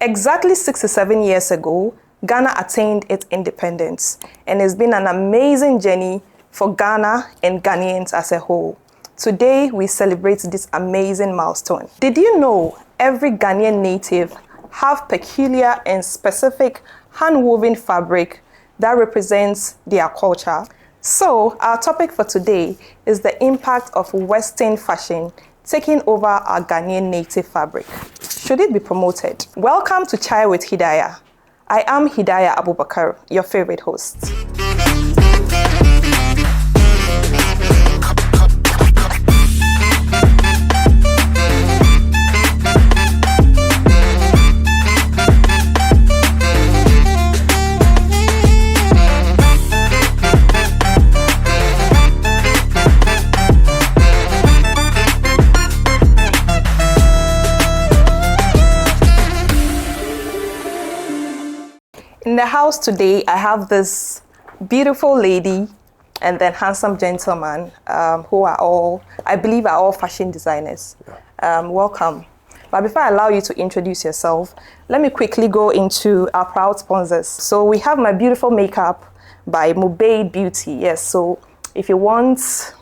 Exactly 67 years ago, Ghana attained its independence, and it's been an amazing journey for Ghana and Ghanaians as a whole. Today, we celebrate this amazing milestone. Did you know every Ghanaian native have peculiar and specific hand-woven fabric that represents their culture? So, our topic for today is the impact of Western fashion taking over our Ghanaian native fabric. Should it be promoted? Welcome to Chai with Hidaya. I am Hidaya Abubakar, your favorite host. In the house today, I have this beautiful lady and then handsome gentleman who are all, I believe, are all fashion designers. Welcome. But before I allow you to introduce yourself, let me quickly go into our proud sponsors. So we have my beautiful makeup by Mobade Beauty. Yes, so if you want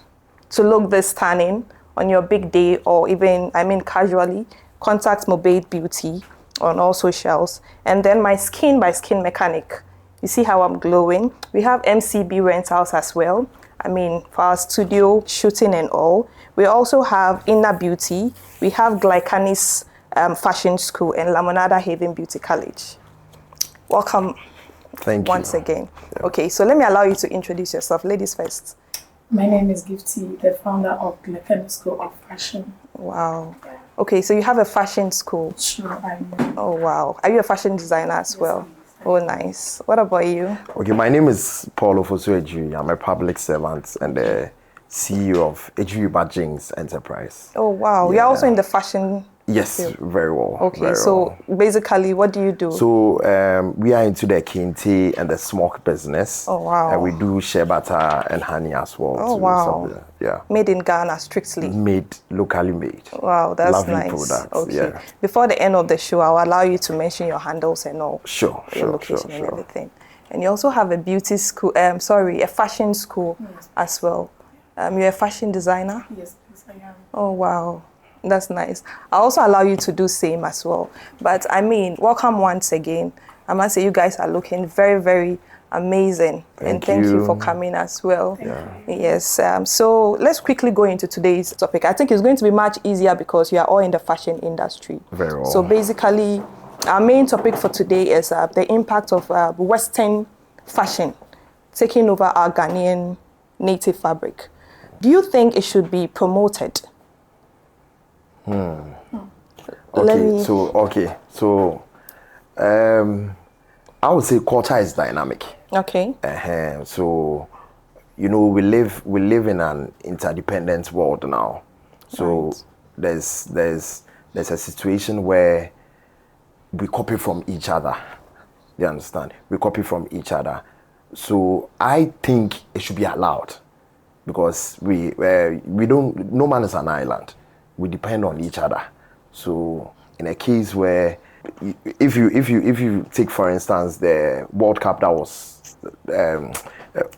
to look this stunning on your big day or even, casually, contact Mobade Beauty on all socials. And then my Skin by Skin Mechanic. You see how I'm glowing? We have MCB rentals as well. For our studio shooting and all. We also have Inner Beauty. We have Glycanis Fashion School and Lamonada Haven Beauty College. Welcome. Thank you. Once again. Yeah. Okay, so let me allow you to introduce yourself. Ladies first. My name is Gifty, the founder of Glycanis School of Fashion. Wow. Okay, so you have a fashion school. Sure, I am. Oh, wow. Are you a fashion designer as well? Oh, nice. What about you? Okay, my name is Paul Ofosu Ejiri. I'm a public servant and the CEO of Ejiri Bajings Enterprise. Oh, wow. Yeah. You're also in the fashion Yes, field. Very well. Okay, very so well. Basically, what do you do? So we are into the kente and the smoke business. Oh, wow. And we do shea butter and honey as well. Oh, wow. Yeah. Made in Ghana, strictly? Locally made. Wow, that's Lovely nice. Products, okay. Yeah. Before the end of the show, I'll allow you to mention your handles and all. Sure, your location and everything. And you also have a beauty school, a fashion school as well. You're a fashion designer? Yes, I am. Oh, wow. That's nice. I'll also allow you to do same as well. But welcome once again. I must say you guys are looking very, very amazing. Thank you for coming as well. Yes. So let's quickly go into today's topic. I think it's going to be much easier because you are all in the fashion industry. Very well. So basically, our main topic for today is the impact of Western fashion taking over our Ghanaian native fabric. Do you think it should be promoted? So I would say culture is dynamic. Okay. So we live in an interdependent world now. So right. there's a situation where we copy from each other. You understand? We copy from each other. So I think it should be allowed because we don't. No man is an island. We depend on each other. So in a case where if you take for instance the World Cup that was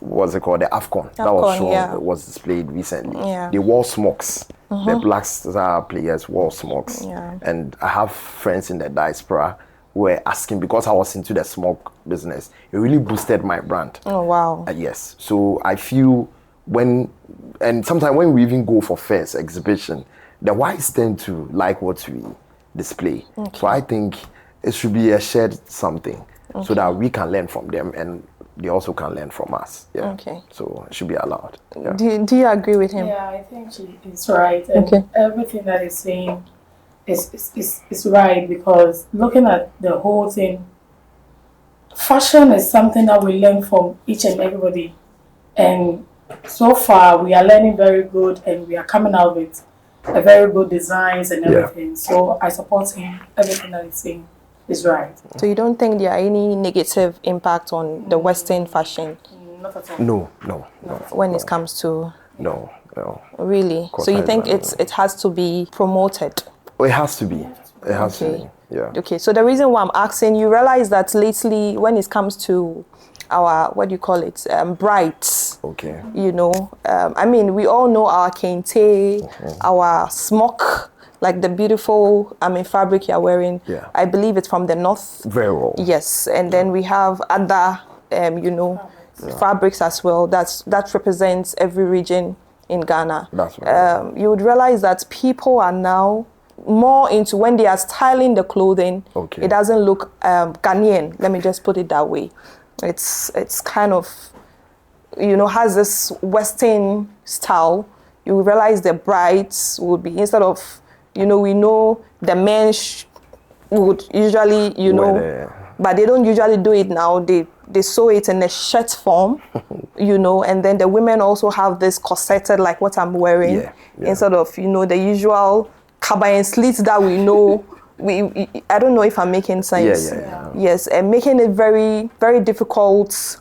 what's it called, the AFCON that was shown, was displayed recently. They wore smokes. The Black Star players wore smokes. And I have friends in the Diaspora who were asking, because I was into the smoke business, it really boosted my brand. Oh, wow. Yes. So I feel sometimes when we even go for fairs, exhibition, the whites tend to like what we display. Okay. So I think it should be a shared something so that we can learn from them and they also can learn from us. Yeah. Okay. So it should be allowed. Yeah. Do you agree with him? Yeah, I think he's right. And everything that he's saying is right, because looking at the whole thing, fashion is something that we learn from each and everybody. And so far we are learning very good and we are coming out with a very good designs and everything. Yeah. So I support him. Everything that he's saying is right. So you don't think there are any negative impact on the Western fashion? Not at all. No. When it comes to... No. Really? So you think it has to be promoted? It has to be. It has to be. Yeah. Okay, so the reason why I'm asking, you realize that lately, when it comes to our, what do you call it, brides. Okay. You know, I mean, we all know our kente, our smock, like the beautiful, fabric you're wearing. Yeah. I believe it's from the north. Very well. Yes, and then we have other, fabrics as well. That represents every region in Ghana. That's right. You would realize that people are now more into when they are styling the clothing. Okay. It doesn't look Ghanaian. Let me just put it that way. It's kind of, has this Western style. You realize the brides would be, instead of, we know the men would usually, but they don't usually do it now. They sew it in a shirt form, and then the women also have this corseted, like what I'm wearing, instead of, the usual kaba and slits that we know. I don't know if I'm making sense. Yes, and making it very, very difficult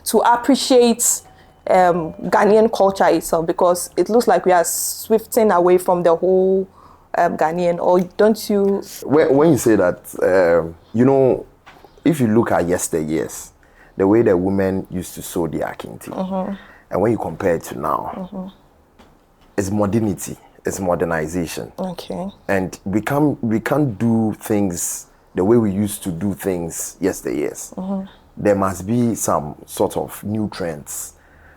to appreciate Ghanaian culture itself, because it looks like we are swifting away from the whole Ghanaian, or don't you? When you say that, if you look at yesteryears, the way the women used to sew their kente, and when you compare it to now, it's modernity, it's modernization. Okay. And we can't do things the way we used to do things yesteryears. There must be some sort of new trends.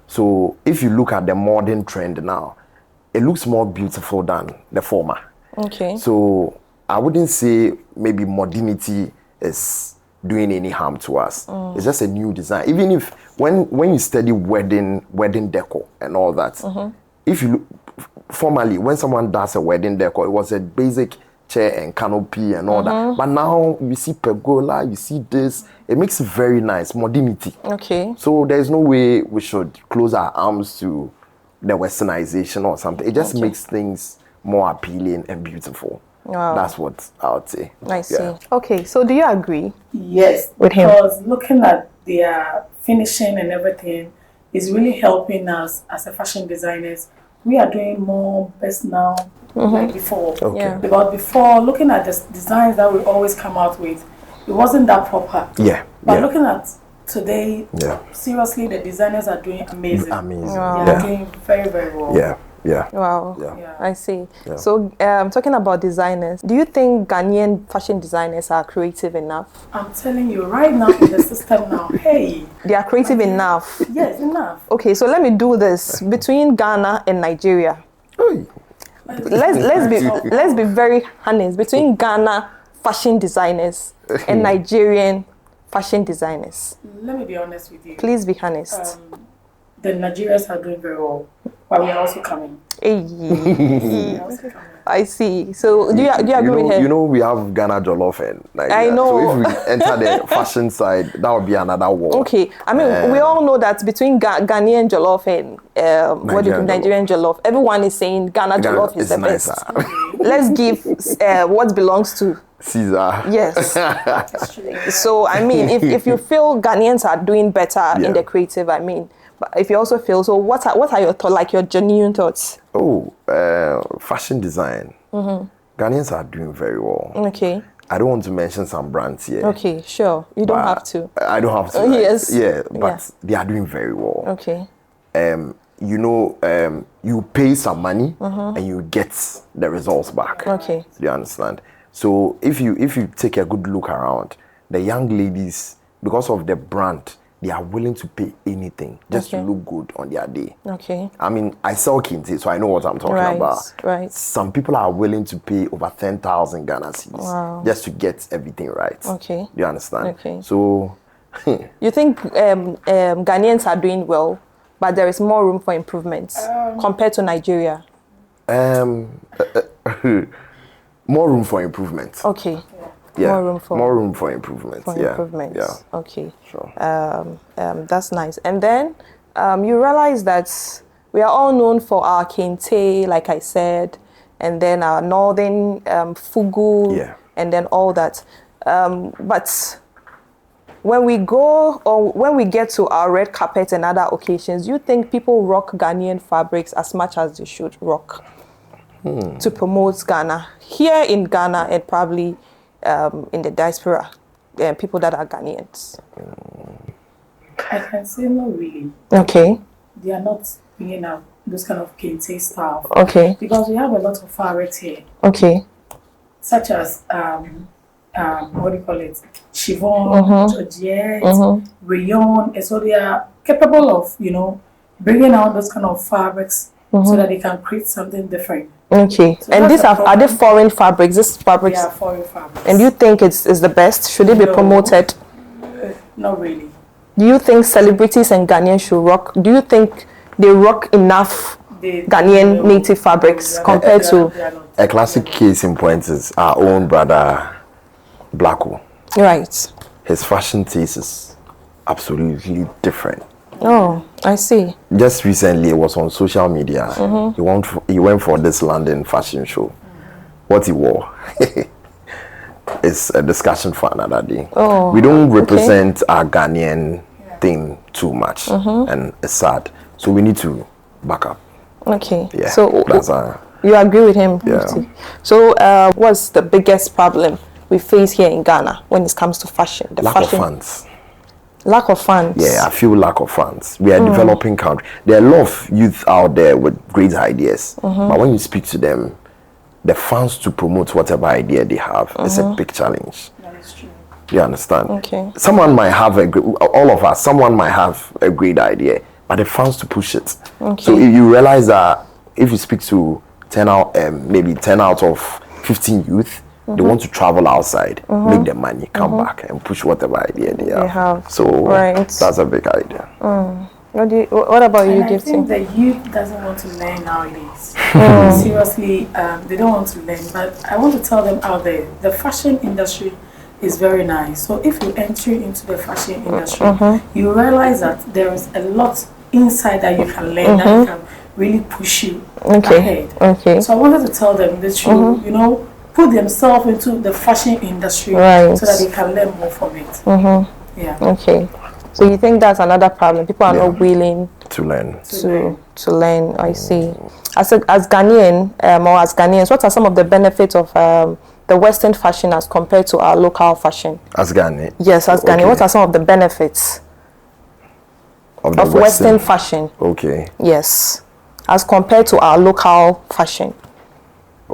So if you look at the modern trend now, it looks more beautiful than the former. Okay. So I wouldn't say maybe modernity is doing any harm to us. It's just a new design. Even if when you study wedding decor and all that, if you look formally, when someone does a wedding decor, it was a basic chair and canopy and all that. But now you see pergola, you see this. It makes it very nice, modernity. Okay. So there's no way we should close our arms to the westernization or something. It just makes things more appealing and beautiful. Wow. That's what I would say. I see. Okay, so do you agree? Yes, with him? Because looking at their finishing and everything is really helping us as a fashion designers. We are doing more best now like before. Okay. Yeah. Because before, looking at the designs that we always come out with, it wasn't that proper. Yeah. But looking at today, seriously, the designers are doing amazing. Wow. They are doing very, very well. Wow. Yeah. I see. So, talking about designers, do you think Ghanaian fashion designers are creative enough? I'm telling you, right now in the system now, hey. They are creative enough? Yes, enough. Okay, so let me do this. Between Ghana and Nigeria, let's be very honest. Between Ghana fashion designers and Nigerian fashion designers. Let me be honest with you. Please be honest. The Nigerians are doing very well, but we are also coming. Hey. I see. So do you agree with him? You know, we have Ghana Jollof and Nigeria. I know. So if we enter the fashion side, that would be another war. Okay. I mean, we all know that between Ghanaian Jollof and Nigerian Jollof, everyone is saying Ghana Jollof is the nicer. best. Let's give what belongs to Caesar. Yes. So, I mean, if you feel Ghanaians are doing better in the creative, I mean, but if you also feel, so what are your thoughts, like your genuine thoughts? Fashion design. Ghanaians are doing very well. Okay. I don't want to mention some brands here. Okay, sure. You don't have to. I don't have to. Right? Yes. Yeah, but they are doing very well. Okay. You pay some money and you get the results back. Okay. You understand? So if you take a good look around, the young ladies, because of the brand, they are willing to pay anything just to look good on their day. Okay. I mean, I sell kente, so I know what I'm talking about. Right. Some people are willing to pay over 10,000 Ghana cedis just to get everything right. Okay. Do you understand? Okay. So, you think Ghanaians are doing well, but there is more room for improvement compared to Nigeria? More room for improvement. Okay. Yeah. More room for improvement. Yeah. Okay. Sure. That's nice. And then you realize that we are all known for our kente, like I said, and then our northern fugu, and then all that. But when we go or when we get to our red carpet and other occasions, do you think people rock Ghanaian fabrics as much as they should rock? to promote Ghana here in Ghana and probably in the diaspora, people that are Ghanaians? I can say not really. Okay. They are not bringing out those kind of kente stuff. Okay. Because we have a lot of fabrics here. Okay. Such as what do you call it? Chiffon, Georgette, rayon. And so they are capable of, bringing out those kind of fabrics so that they can create something different. Okay. So and these are they foreign fabrics? These fabrics? Yeah, foreign fabrics. And do you think it's the best? Should it be promoted? Not really. Do you think celebrities and Ghanaians should rock? Do you think they rock enough Ghanaian native fabrics compared to... A classic case in point is our own brother, Blacko. Right. His fashion taste is absolutely different. Oh, I see. Just recently, it was on social media. He went for this London fashion show. What he wore is a discussion for another day. Oh, we don't represent our Ghanaian thing too much, and it's sad. So we need to back up. Okay. Yeah. So you agree with him? Yeah. So what's the biggest problem we face here in Ghana when it comes to fashion? Lack of funds. Lack of funds. Yeah, I feel lack of funds. We are a developing country. There are a lot of youth out there with great ideas, but when you speak to them, the funds to promote whatever idea they have is a big challenge. That is true. You understand? Okay. Someone might have someone might have a great idea, but the funds to push it. Okay. So if you realize that if you speak to maybe 10 out of 15 youth, they want to travel outside, make their money, come back and push whatever idea they have. So that's a big idea. What about you, Gifty? I think the youth doesn't want to learn nowadays. Seriously, they don't want to learn. But I want to tell them out there, the fashion industry is very nice. So if you enter into the fashion industry, you realize that there is a lot inside that you can learn that can really push you ahead. Okay. So I wanted to tell them that you put themselves into the fashion industry so that they can learn more from it. Yeah. Okay. So you think that's another problem? People are not willing to learn. To learn. I see. As Ghanaian or as Ghanaians, what are some of the benefits of the Western fashion as compared to our local fashion? As Ghanaian? Yes, as Ghanaian. What are some of the benefits of Western fashion? Okay. Yes, as compared to our local fashion.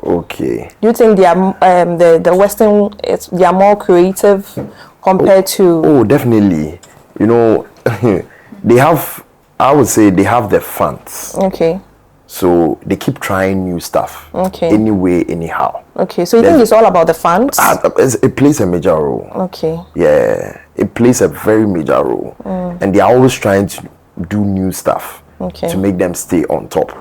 Okay. Do you think they are the Western they are more creative compared to? Oh, definitely. I would say they have the funds. Okay. So they keep trying new stuff. Okay. Anyway, anyhow. Okay. So you think it's all about the funds? It plays a major role. Okay. Yeah, it plays a very major role, and they are always trying to do new stuff to make them stay on top.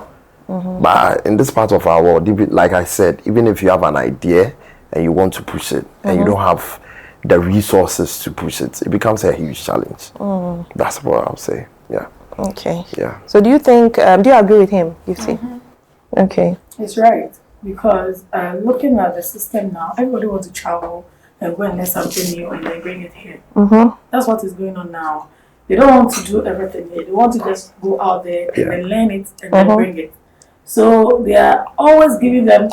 But in this part of our world, like I said, even if you have an idea and you want to push it, and you don't have the resources to push it, it becomes a huge challenge. That's what I'll say. Yeah. Okay. Yeah. So do you think, do you agree with him, you see? Okay. It's right. Because looking at the system now, everybody wants to travel and go and learn something new and then bring it here. That's what is going on now. They don't want to do everything here. They want to just go out there and then learn it and then bring it. So they are always giving them,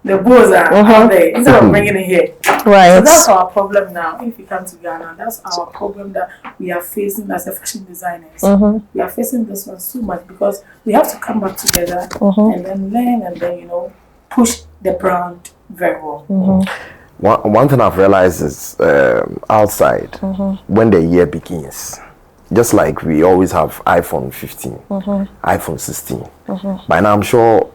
the bows are out there instead of bringing it here. Right. So that's our problem now. If you come to Ghana, that's our problem that we are facing as a fashion designers. We are facing this one so much because we have to come back together and then learn and then, push the brand very well. One thing I've realized is outside, when the year begins, just like we always have iPhone 15, iPhone 16. By now, I'm sure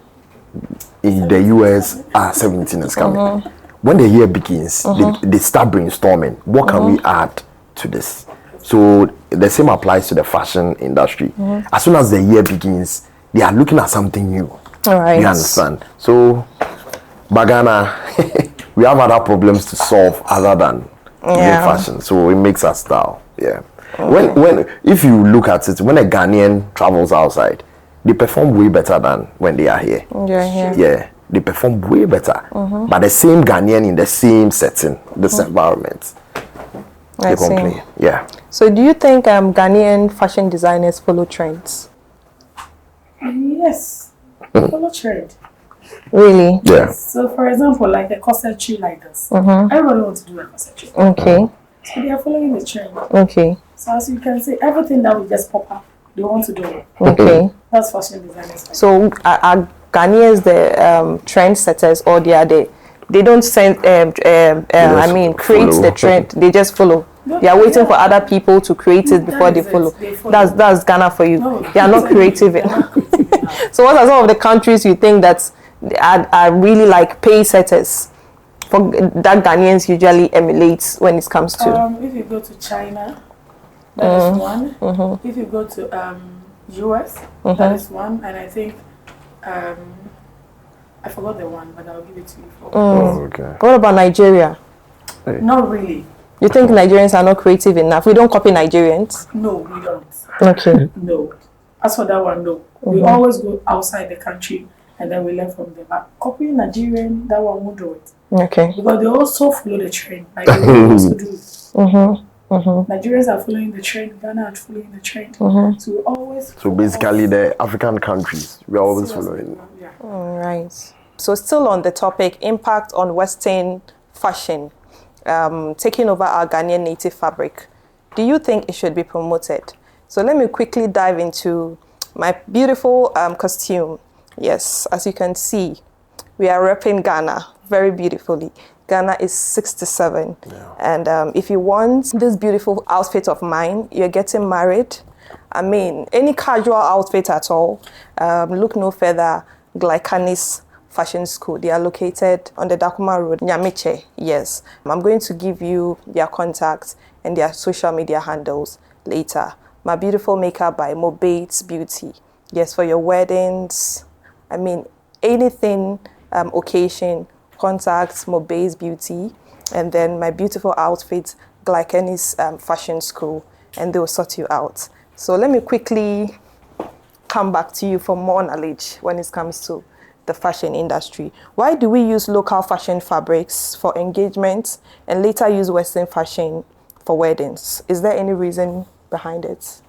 in the US, 17 is coming. When the year begins, they start brainstorming. What can we add to this? So the same applies to the fashion industry. As soon as the year begins, they are looking at something new. All right. You understand? So, Bagana, we have other problems to solve other than fashion. So it makes us style. Yeah. When if you look at it, when a Ghanaian travels outside, they perform way better than when they are here. Yeah, they perform way better. But the same Ghanaian in the same setting, this environment, they complain. Yeah. So do you think Ghanaian fashion designers follow trends? Yes, follow trend. Really? Yeah. So, for example, like a corset tree like this, everybody wants to do a corset tree. Okay. So they are following the trend. Okay. So as you can see, everything that will just pop up, they want to do it. Okay. That's fashion designers. So are Ghanaians the trendsetters, or they don't send create follow. the trend, they just follow? They are waiting for other people to create it before they follow. That's Ghana for you. No, they are not creative. So what are some of the countries you think that are really like pace setters for that Ghanaians usually emulate when it comes to? If you go to China, that is one. If you go to US, that is one. And I think I forgot the one, but I'll give it to you. Okay. What about Nigeria? Not really. You think Nigerians are not creative enough? We don't copy Nigerians? No, we don't. Okay. No. As for that one, no. We always go outside the country and then we learn from them. But copying Nigerian, that one won't do it. Okay. Because they also follow the trend. Like they also do. Nigerians are following the trend. Ghana are following the trend. So we always. So basically, the African countries, we are always following. Yeah. All right. So still on the topic, impact on Western fashion, taking over our Ghanaian native fabric. Do you think it should be promoted? So let me quickly dive into my beautiful costume. Yes, as you can see, we are repping Ghana very beautifully. Ghana is 67. Yeah. And if you want this beautiful outfit of mine, you're getting married. I mean, any casual outfit at all, look no further, Glycanis Fashion School. They are located on the Dakuma Road, Nyamiche. Yes, I'm going to give you their contacts and their social media handles later. My beautiful makeup by Mobates Beauty. Yes, for your weddings, I mean, anything, occasion, contacts Mobates Beauty. And then my beautiful outfit, Glycanis Fashion School, and they will sort you out. So let me quickly come back to you for more knowledge when it comes to the fashion industry. Why do we use local fashion fabrics for engagements and later use Western fashion for weddings? Is there any reason behind it?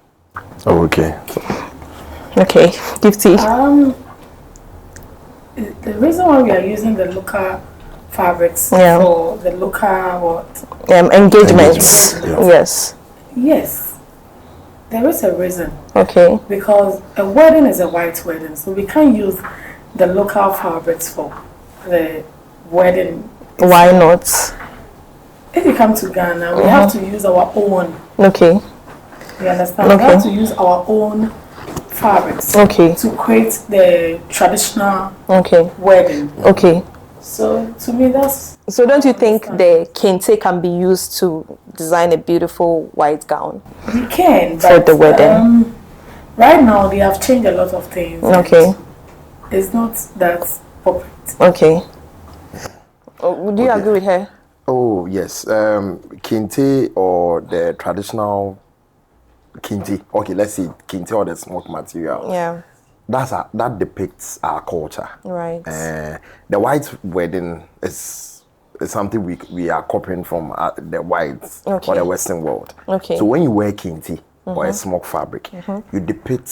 Oh, okay. Okay, Gifty. The reason why we are using the local fabrics for the local engagements. Yes. Yes, there is a reason. Okay. Because a wedding is a white wedding, so we can't use the local fabrics for the wedding. Why not? If you come to Ghana, we have to use our own. Okay. You understand? Okay. We have to use our own fabrics. Okay. To create the traditional wedding. Okay. So to me, that's. So don't you think the kente can be used to design a beautiful white gown? You can, for the wedding. Right now, they have changed a lot of things. Okay. It's not that appropriate. Okay. Do you agree with her? Oh, yes. Kente or the traditional kente. Okay, let's say kente or the smoke material. Yeah. That depicts our culture. Right. The white wedding is something we are copying from the whites or the Western world. Okay. So when you wear kente or a smoke fabric, you depict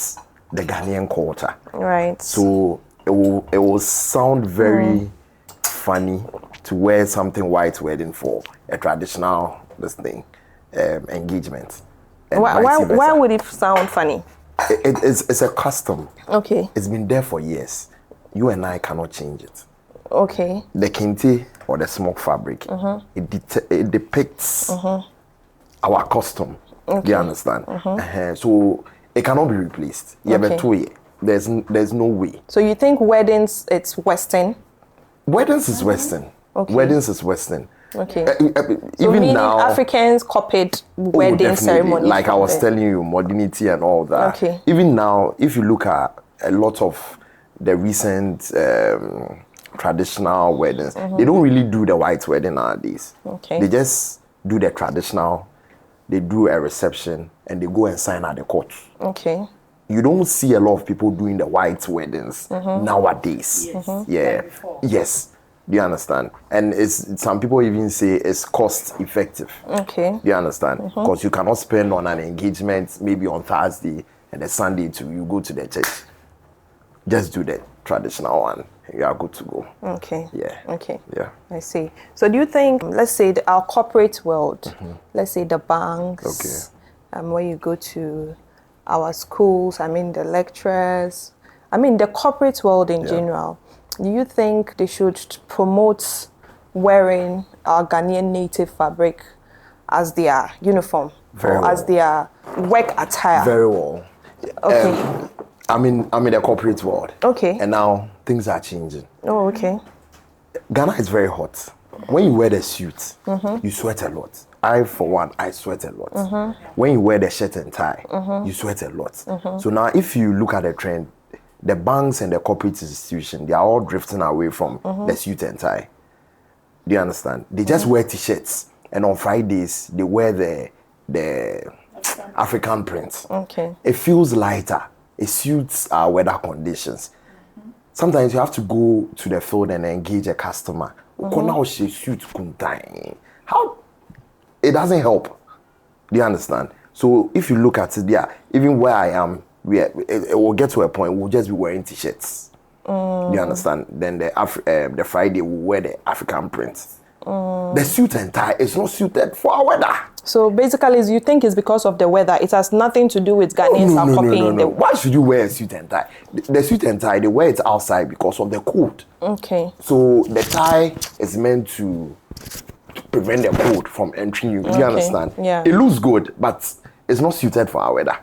the Ghanaian culture. Right. So it will sound very funny to wear something white wedding for a traditional engagement. Why would it sound funny? It's a custom. Okay. It's been there for years. You and I cannot change it. Okay. The kente or the smoke fabric, it depicts our custom. Do you understand? So it cannot be replaced. There's no way. So you think weddings, it's Western? Weddings is Western. Okay. Weddings is Western. Okay. So even now, Africans copied wedding ceremonies. Like I was telling you, modernity and all that. Okay. Even now, if you look at a lot of the recent traditional weddings, they don't really do the white wedding nowadays. Okay. They just do the traditional. They do a reception and they go and sign at the court. Okay. You don't see a lot of people doing the white weddings nowadays. Yes. Yeah. Yes. Do you understand? And some people even say it's cost effective. Okay. Do you understand? Because you cannot spend on an engagement maybe on Thursday and a Sunday you go to the church. Just do the traditional one. you are good to go. Okay. Yeah. Okay. Yeah. I see. So do you think, let's say our corporate world, let's say the banks, where you go to our schools, the lecturers, the corporate world in general, do you think they should promote wearing our Ghanaian native fabric as their uniform as their work attire? Very well. Okay. I'm in the corporate world. Okay. And now things are changing. Oh, okay. Ghana is very hot. When you wear the suit, you sweat a lot. I, for one, I sweat a lot. When you wear the shirt and tie, you sweat a lot. So now if you look at the trend, the banks and the corporate institution, they are all drifting away from the suit and tie. Do you understand? They just wear t-shirts, and on Fridays they wear the African prints. Okay. It feels lighter. It suits our weather conditions. Sometimes you have to go to the field and engage a customer. How? It doesn't help. Do you understand? So if you look at it there, even where I am, it will get to a point we'll just be wearing t-shirts. Do you understand? Then the Friday we'll wear the African print. The suit and tie is not suited for our weather. So basically, you think it's because of the weather. It has nothing to do with Ghanaians are copying the... Why should you wear a suit and tie? The suit and tie, they wear it outside because of the cold. Okay. So the tie is meant to prevent the cold from entering you. Do you understand? Yeah. It looks good, but it's not suited for our weather.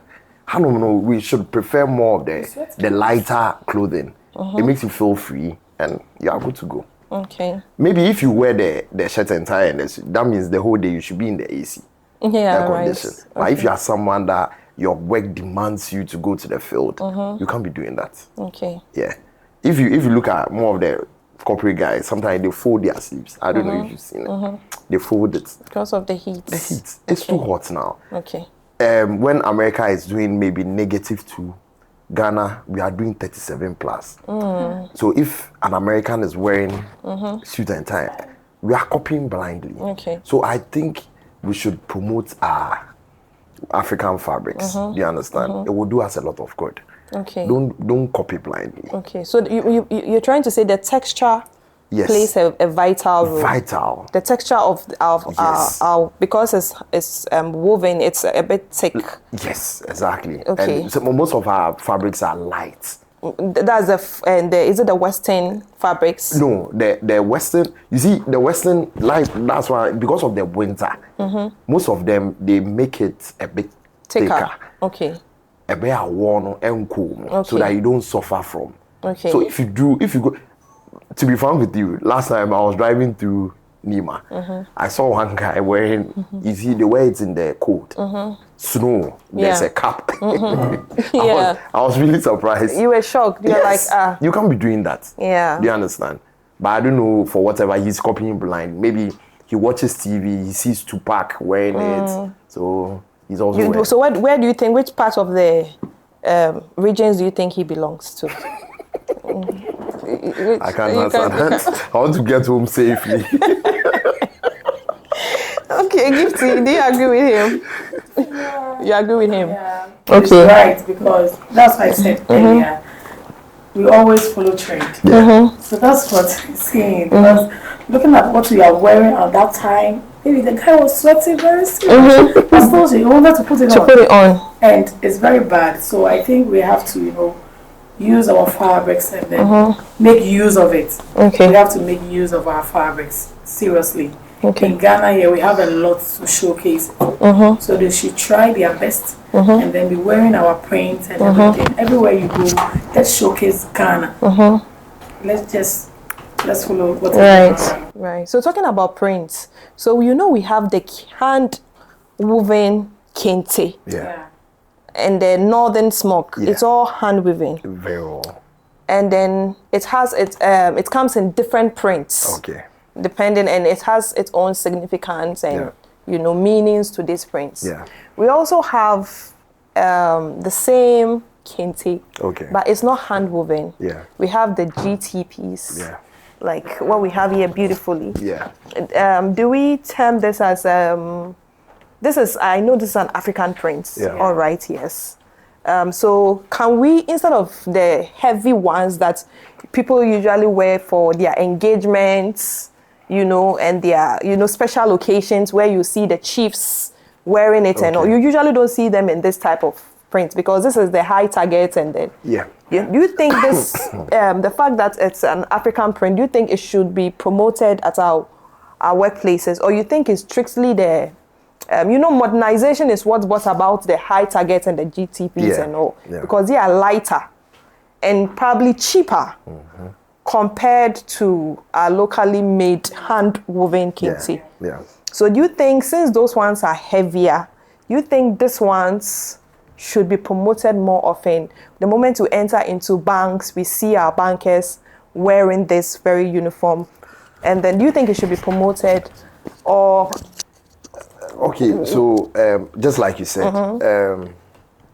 I don't know. We should prefer more of the lighter clothing. It makes you feel free and you are good to go. Okay. Maybe if you wear the shirt and tie, and that means the whole day you should be in the AC. Yeah, air condition. right. But if you are someone that your work demands you to go to the field, you can't be doing that. Okay. Yeah. If you look at more of the corporate guys, sometimes they fold their sleeves. I don't know if you've seen it. They fold it. Because of the heat. The heat. It's too hot now. Okay. When America is doing maybe -2, Ghana, we are doing 37 plus. So if an American is wearing suit and tie, we are copying blindly. Okay. So I think we should promote our African fabrics. Do you understand? It will do us a lot of good. Okay. Don't copy blindly. Okay. So you're trying to say the texture plays a vital role. Vital. The texture of our because it's woven, it's a bit thick. Yes, exactly. Okay. And so most of our fabrics are light. That's is it the Western fabrics? No, the Western. You see, the Western light. That's why, because of the winter, most of them they make it a bit thicker. Okay. A bit warm and cool, so that you don't suffer from. Okay. So if you go, to be frank with you, last time I was driving through Nima, I saw one guy wearing. You see, they wear it in the cold. Snow. There's a cap. Yeah. I was really surprised. You were shocked. You're like, you can't be doing that. Yeah. Do you understand? But I don't know, for whatever, he's copying blind. Maybe he watches TV, he sees Tupac wearing it, so he's also wearing. So where do you think, which part of the regions do you think he belongs to? I can't answer that. I want to get home safely. Okay, Gifty, do you agree with him? Yeah. You agree with him? Yeah. Okay. It's right, because that's what I said earlier. We always follow trend. So that's what I'm saying. Because looking at what we are wearing at that time, maybe the guy was sweating very seriously. I suppose he wanted to put it on. And it's very bad. So I think we have to, use our fabrics and then make use of it. Okay. We have to make use of our fabrics, seriously. Okay. In Ghana here, we have a lot to showcase. So they should try their best and then be wearing our prints and everything. Everywhere you go, let's showcase Ghana. Let's follow what Right. So talking about prints, so we have the hand woven kente. Yeah. And the northern smock. Yeah. It's all hand woven. Very well. And then it comes in different prints. Okay. Depending, and it has its own significance and meanings to these prints. Yeah. We also have the same kente, but it's not hand woven. Yeah. We have the GT piece. Yeah. Like what we have here beautifully. Yeah. Do we term this as I know this is an African print. Yeah. All right, yes. So can we, instead of the heavy ones that people usually wear for their engagements, and their, special occasions where you see the chiefs wearing it, and all, you usually don't see them in this type of print because this is the high target, and then do you think this, the fact that it's an African print, do you think it should be promoted at our workplaces, or you think it's strictly the modernization is what's brought about the high targets and the GTPs and all, because they are lighter and probably cheaper compared to our locally made hand-woven kente. So do you think, since those ones are heavier, you think these ones should be promoted more often? The moment we enter into banks, we see our bankers wearing this very uniform, and then do you think it should be promoted, or? Okay, so just like you said,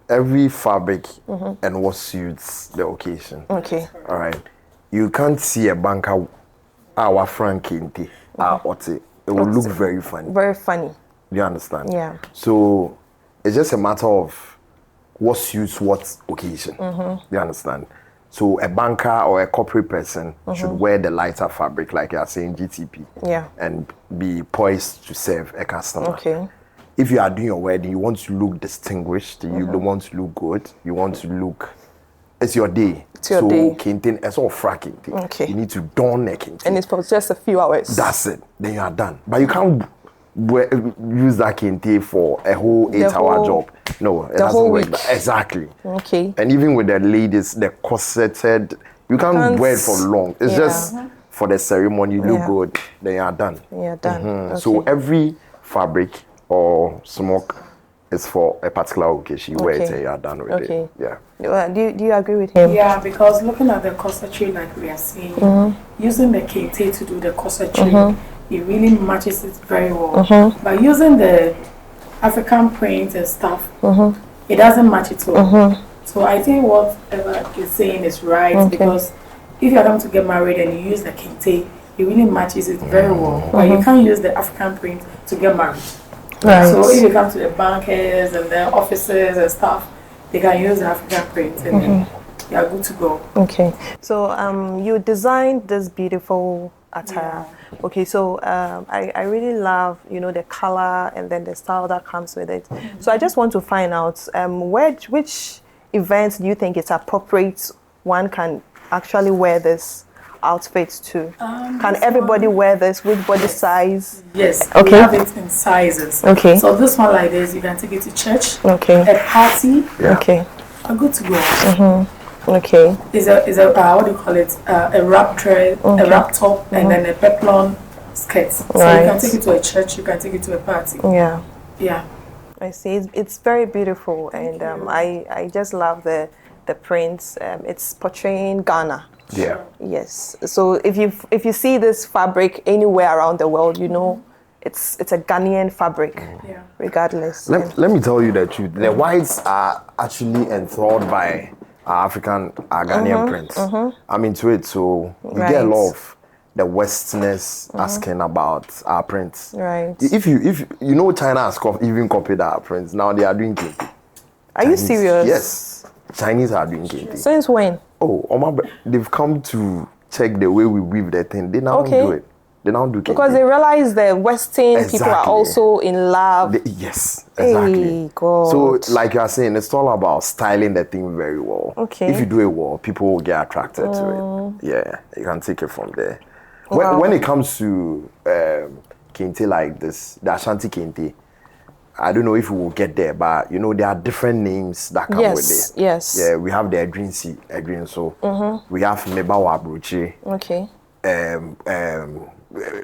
every fabric and what suits the occasion. Okay. All right. You can't see a banker, our frank kente, our ote. It will look very funny. Very funny. You understand? Yeah. So it's just a matter of what suits what occasion. You understand? So a banker or a corporate person should wear the lighter fabric, like you are saying, GTP. Yeah. And be poised to serve a customer. Okay. If you are doing your wedding, you want to look distinguished, you want to look good, you want to look, it's your day. It's your day. Kente, it's all fracking. Okay. You need to don a kente. And it's for just a few hours. That's it. Then you are done. But you can't use that kente for a whole 8-hour job. No, it doesn't work. Exactly. Okay. And even with the ladies, the corseted, you can't wear it for long. It's just for the ceremony, you look good, then you are done. Yeah, done. Okay. So every fabric or smoke is for a particular occasion. You wear it and you are done with it. Yeah. Do you agree with him? Yeah, because looking at the corsetry, like we are saying, using the kente to do the corsetry, it really matches it very well. But using the African print and stuff, it doesn't match it well. So I think whatever you're saying is right, because if you're going to get married and you use the kente, it really matches it very well. But you can't use the African print to get married. Right. So if you come to the bankers and the offices and stuff, they can use the African print and then you are good to go. Okay. So you designed this beautiful attire. Yeah. Okay, so I really love, the color and then the style that comes with it. So I just want to find out which events do you think it's appropriate one can actually wear this outfit to? Can everybody wear this? Which body size? Yes. Okay. We have it in sizes. Okay. So this one like this, you can take it to church. Okay. A party. Yeah. Okay. Are good to go. Okay. Is a what do you call it? A wrap dress, a wrap top, and then a peplon skirt. So you can take it to a church. You can take it to a party. Yeah. Yeah. I see. It's very beautiful, and I just love the prints. It's portraying Ghana. Yeah. Yes. So if you see this fabric anywhere around the world, it's a Ghanaian fabric. Yeah. Regardless. Let me tell you the truth. The whites are actually enthralled by our Ghanaian prints. I'm into it, so we get a lot of the Westerners asking about our prints. Right. If China has even copied our prints. Now they are doing kente. Are you serious? Yes. Chinese are doing kente. Since when? They've come to check the way we weave the thing. They now do it. They now do kente. Because they realize the Western people are also in love. Yes, exactly. Hey, God. So, like you are saying, it's all about styling the thing very well. Okay. If you do it well, people will get attracted to it. Yeah, you can take it from there. When it comes to kente like this, the Ashanti kente, I don't know if we will get there, but there are different names that come with it. Yes. Yeah, we have the Edrin so we have Mebawa Bruche. Okay.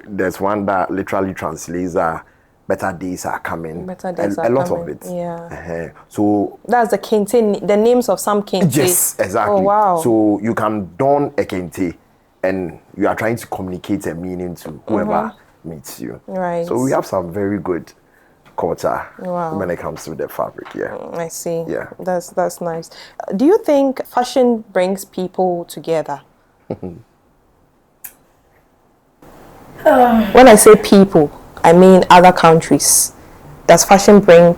There's one that literally translates better days are coming. Better days are a lot coming. of it. Yeah. So that's the kente, the names of some kente. Yes, exactly. Oh wow. So you can don a kente and you are trying to communicate a meaning to whoever meets you. Right. So we have some very good culture when it comes to the fabric. Yeah. I see. Yeah. That's nice. Do you think fashion brings people together? When I say people, I mean other countries. Does fashion bring?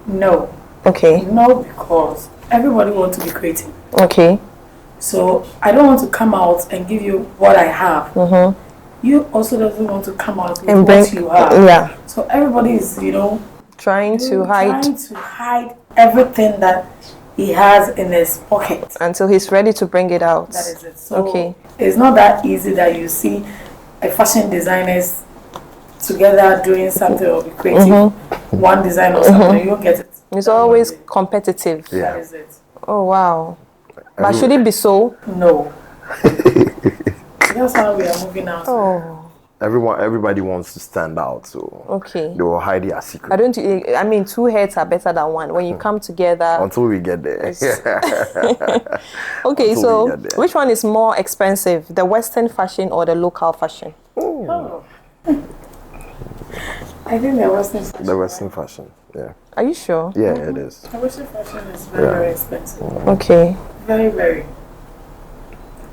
No. Okay. No, because everybody wants to be creative. Okay. So I don't want to come out and give you what I have. You also doesn't want to come out with what you have. Yeah. So everybody is, Trying to hide everything that he has in his pocket until he's ready to bring it out. That is it. So it's not that easy that you see a fashion designers together doing something or be creative. One design or something, you don't get it. It's always competitive. Yeah. That is it. Oh wow. But should it be so? No. That's how we are moving out. Oh. Everybody wants to stand out, so they will hide their secret. I mean, two heads are better than one. When you come together. Until we get there. Okay, so which one is more expensive, the Western fashion or the local fashion? Oh. I think the Western fashion. The Western fashion, yeah. Are you sure? Yeah, it is. The Western fashion is very expensive. Okay. Very, very.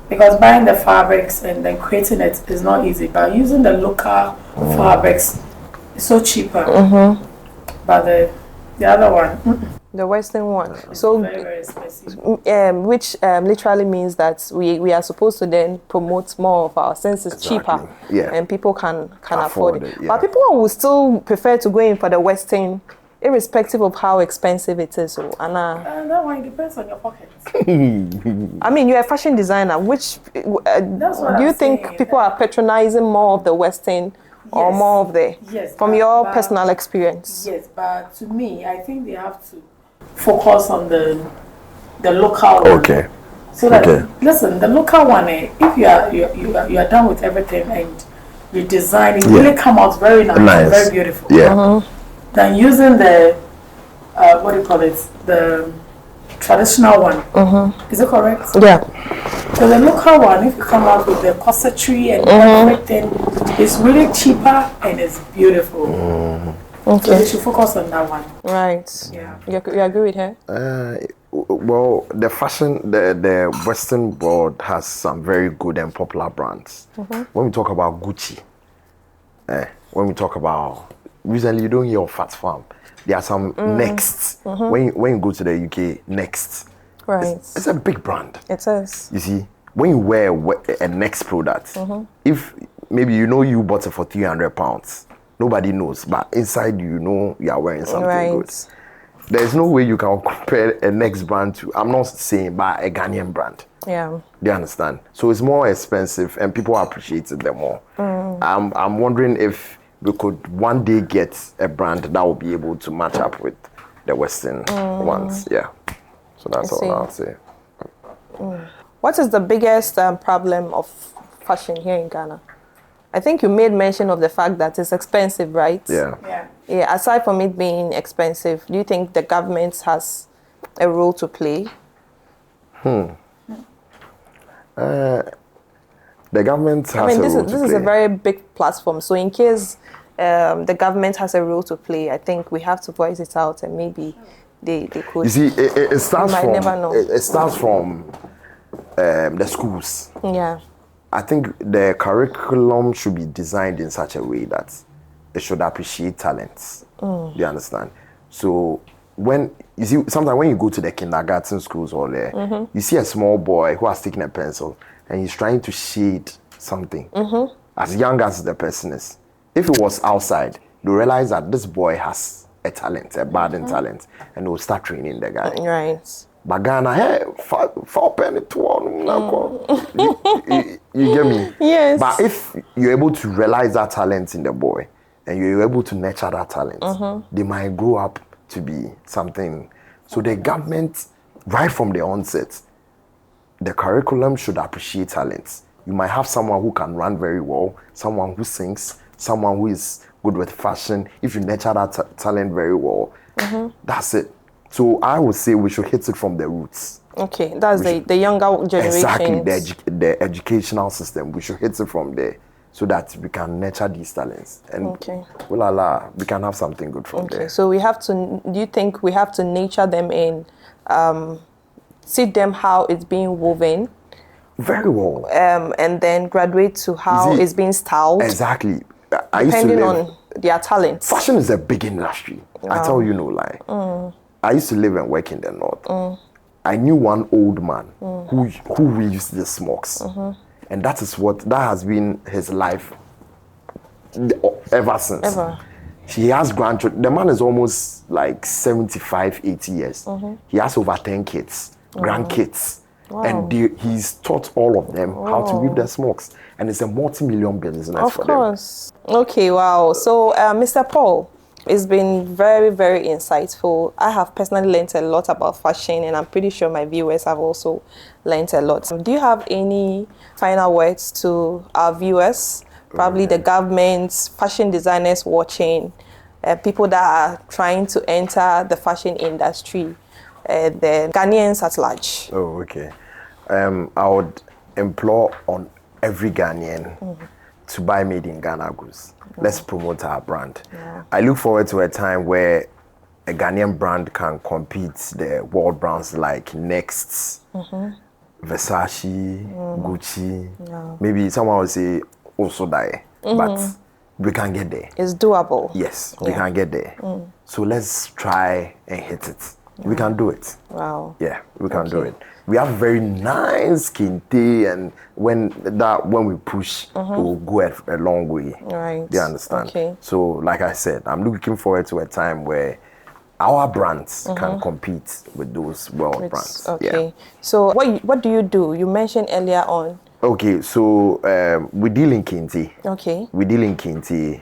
Because buying the fabrics and then creating it is not easy. But using the local fabrics is so cheaper. But the other one, the Western one, so very, very expensive. Which literally means that we are supposed to then promote more of our since it's cheaper, and people can afford it. But people will still prefer to go in for the Western, irrespective of how expensive it is. So, that one depends on your pocket. I mean, you're a fashion designer. Which do you think people are patronizing more of the Western or more of the from your personal experience? Yes, but to me, I think they have to focus on the local one. Okay. So that listen, the local one, if you are done with everything and you design, it really come out very nice. Very beautiful. Yeah. Than using the what do you call it, the traditional one. Is it correct? Yeah. So the local one, if you come out with the corsetry and everything, it's really cheaper and it's beautiful. Okay. So you should focus on that one. Right. Yeah. You agree with her? Well, the fashion, the Western world has some very good and popular brands. When we talk about Gucci, when we talk about, recently you don't hear of Fat Farm. There are some Next. When you go to the UK, Next. Right. It's a big brand. It is. You see, when you wear a Next product, if maybe you bought it for £300, nobody knows, but inside you are wearing something good. There's no way you can compare a Next brand to, I'm not saying, but a Ghanaian brand. Yeah. Do you understand? So it's more expensive and people appreciate it more. I'm wondering if we could one day get a brand that will be able to match up with the Western ones. Yeah. So that's all I'll say. What is the biggest problem of fashion here in Ghana? I think you made mention of the fact that it's expensive, right? Yeah. Yeah. Aside from it being expensive, do you think the government has a role to play? The government has a role to play. This is a very big platform. So in case the government has a role to play, I think we have to voice it out and maybe they could. You see, it starts from never know. It starts from the schools. Yeah. I think the curriculum should be designed in such a way that it should appreciate talents. Do you understand? So when you see, sometimes when you go to the kindergarten schools or there, you see a small boy who has taken a pencil and he's trying to shade something as young as the person is. If it was outside, they'll realize that this boy has a talent, a budding talent, and they'll start training the guy. Right. But Ghana, hey, 4 penny to you get me? Yes. But if you're able to realize that talent in the boy and you're able to nurture that talent, they might grow up to be something. So the government, right from the onset, the curriculum should appreciate talents. You might have someone who can run very well, someone who sings, someone who is good with fashion. If you nurture that talent very well, that's it. So I would say we should hit it from the roots. Okay, that's the younger generation. Exactly, the educational system. We should hit it from there so that we can nurture these talents. And we can have something good from there. So we have to, do you think we have to nurture them in, see them how it's being woven? Very well. And then graduate to how it's being styled. Exactly. Depending on their talents. Fashion is a big industry. I tell you no lie. I used to live and work in the north. I knew one old man who weaves the smocks, and that has been his life ever since. He has grandchildren. The man is almost like 75, 80 years. He has over 10 kids, grandkids. Wow. And he's taught all of them how to weave their smokes. And it's a multi-million business for them. Of course. Okay, wow. So, Mr. Paul, it's been very, very insightful. I have personally learned a lot about fashion, and I'm pretty sure my viewers have also learned a lot. Do you have any final words to our viewers? Probably the governments, fashion designers watching, people that are trying to enter the fashion industry, the Ghanaians at large. Oh, okay. I would implore on every Ghanaian to buy made in Ghana goods. Let's promote our brand. I look forward to a time where a Ghanaian brand can compete the world brands like Next, Versace, Gucci. Maybe someone will say also die, but we can get there. It's doable. Yes, we can get there. So let's try and hit it. We can do it. Wow. Yeah, we can do it. We have very nice kente, and when we push, we'll go a long way. Right. Do you understand? Okay. So, like I said, I'm looking forward to a time where our brands can compete with those world brands. Okay. Yeah. So, what do you do? You mentioned earlier on. Okay, so we deal in kente. Okay. We deal in kente,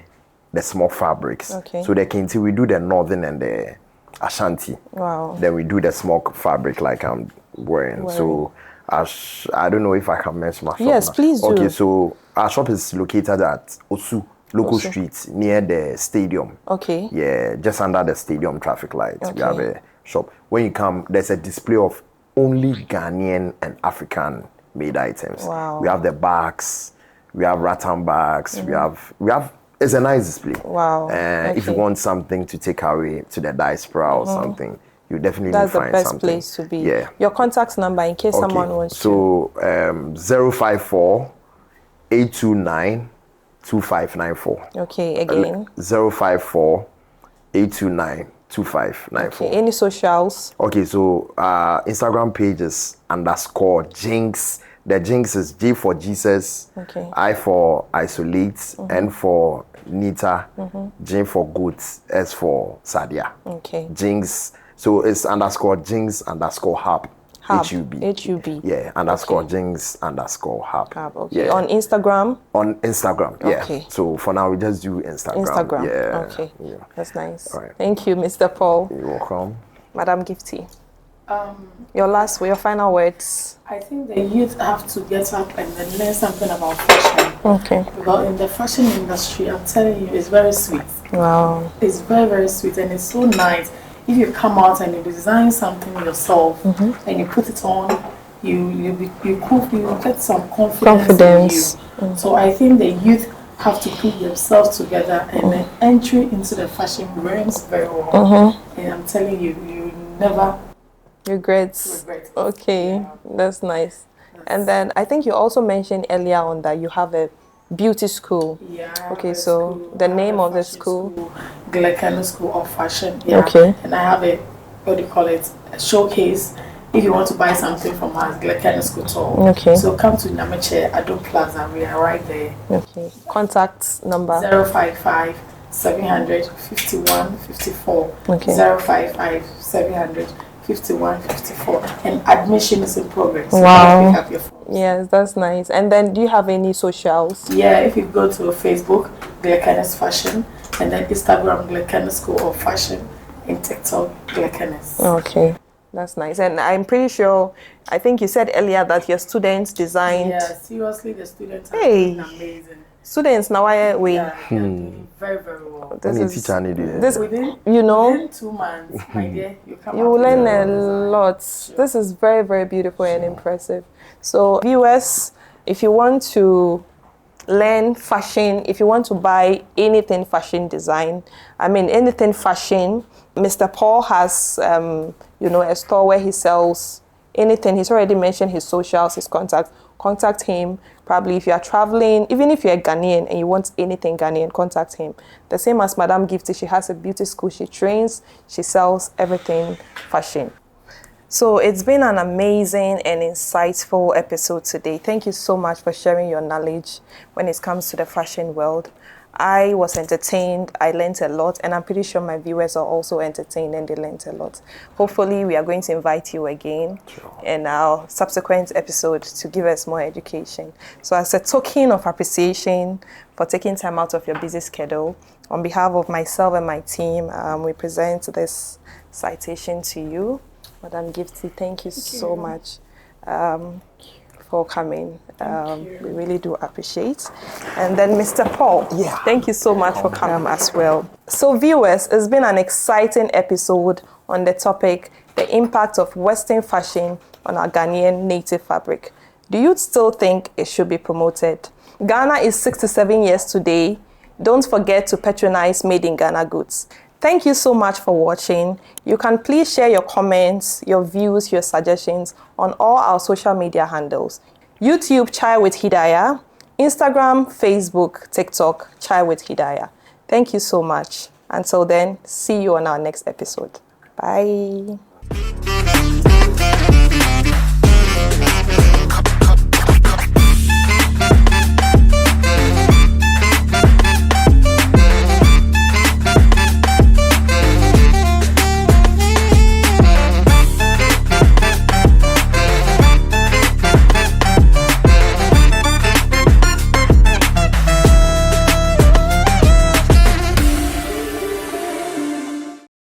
the small fabrics. Okay. So the kente, we do the northern and the Ashanti. Wow. Then we do the smoke fabric like I'm wearing. So I don't know if I can mention my shop. Yes, please do. Okay, so our shop is located at Osu local street near the stadium. Okay. Yeah, just under the stadium traffic light. We have a shop. When you come, there's a display of only Ghanaian and African made items. Wow. We have the bags, we have rattan bags, we have it's a nice display. Wow. If you want something to take away to the Diaspora or something, you definitely That's find the best something. place to be. Yeah. Your contact number in case someone wants to. So 054 829 2594. Okay, again. 054 829 2594. Okay, any socials? Okay, so Instagram page is _Jinx. The Jinx is J for Jesus, I for isolate, N for Nita, J for goods, S for Sadia. Okay. Jinx. So it's _Jinx _Hub. HUB. HUB. Yeah, _Jinx _Hub. Okay. Yeah. On Instagram? On Instagram, yeah. Okay. So for now, we just do Instagram. Yeah. Okay. Yeah. That's nice. All right. Thank you, Mr. Paul. You're welcome. Madam Gifty. Your final words. I think the youth have to get up and then learn something about fashion. Okay. Because in the fashion industry, I'm telling you, it's very sweet. Wow. It's very, very sweet, and it's so nice. If you come out and you design something yourself and you put it on, you get some confidence. In you. So I think the youth have to put themselves together and then entry into the fashion realms very well. And I'm telling you, you never regret. Okay, that's nice. And then I think you also mentioned earlier on that you have a beauty school. Yeah. Okay, so the name of the school? Ghanaian School of Fashion. Yeah. Okay. And I have a showcase. If you want to buy something from us, Ghanaian School tour. Okay. So come to Namache Ado Plaza. We are right there. Okay. Contact number? 055 700 51 54. Okay. 055 700 51 54. And admission is in progress. Wow. Pick up your phone. Yes, that's nice. And then do you have any socials? Yeah, if you go to Facebook, Ghanaian Fashion, and then Instagram, Ghanaian School of Fashion, and TikTok, Ghanaian. Okay, that's nice. And I'm pretty sure, I think you said earlier that your students designed. Yeah, seriously, the students are doing amazing. Students now they're doing very, very well. Within 2 months, my dear, you will learn a lot. Sure. This is very, very beautiful and impressive. So viewers, if you want to learn fashion, if you want to buy anything fashion design, anything fashion, Mr. Paul has a store where he sells anything. He's already mentioned his socials, his contacts. contact him. Probably if you are traveling, even if you're a Ghanaian and you want anything Ghanaian, contact him. The same as Madam Gifty, she has a beauty school, she trains, she sells everything fashion. So it's been an amazing and insightful episode today. Thank you so much for sharing your knowledge when it comes to the fashion world. I was entertained, I learned a lot, and I'm pretty sure my viewers are also entertained and they learned a lot. Hopefully, we are going to invite you again in our subsequent episode to give us more education. So as a token of appreciation for taking time out of your busy schedule, on behalf of myself and my team, we present this citation to you. Madam Gifty, thank you so much for coming. We really do appreciate. And then Mr. Paul, thank you so much for coming as well. So viewers, it's been an exciting episode on the topic, the impact of Western fashion on our Ghanaian native fabric. Do you still think it should be promoted? Ghana is 67 years today. Don't forget to patronize Made in Ghana goods. Thank you so much for watching. You can please share your comments, your views, your suggestions on all our social media handles. YouTube, Chai with Hidaya. Instagram, Facebook, TikTok, Chai with Hidaya. Thank you so much. Until then, see you on our next episode. Bye.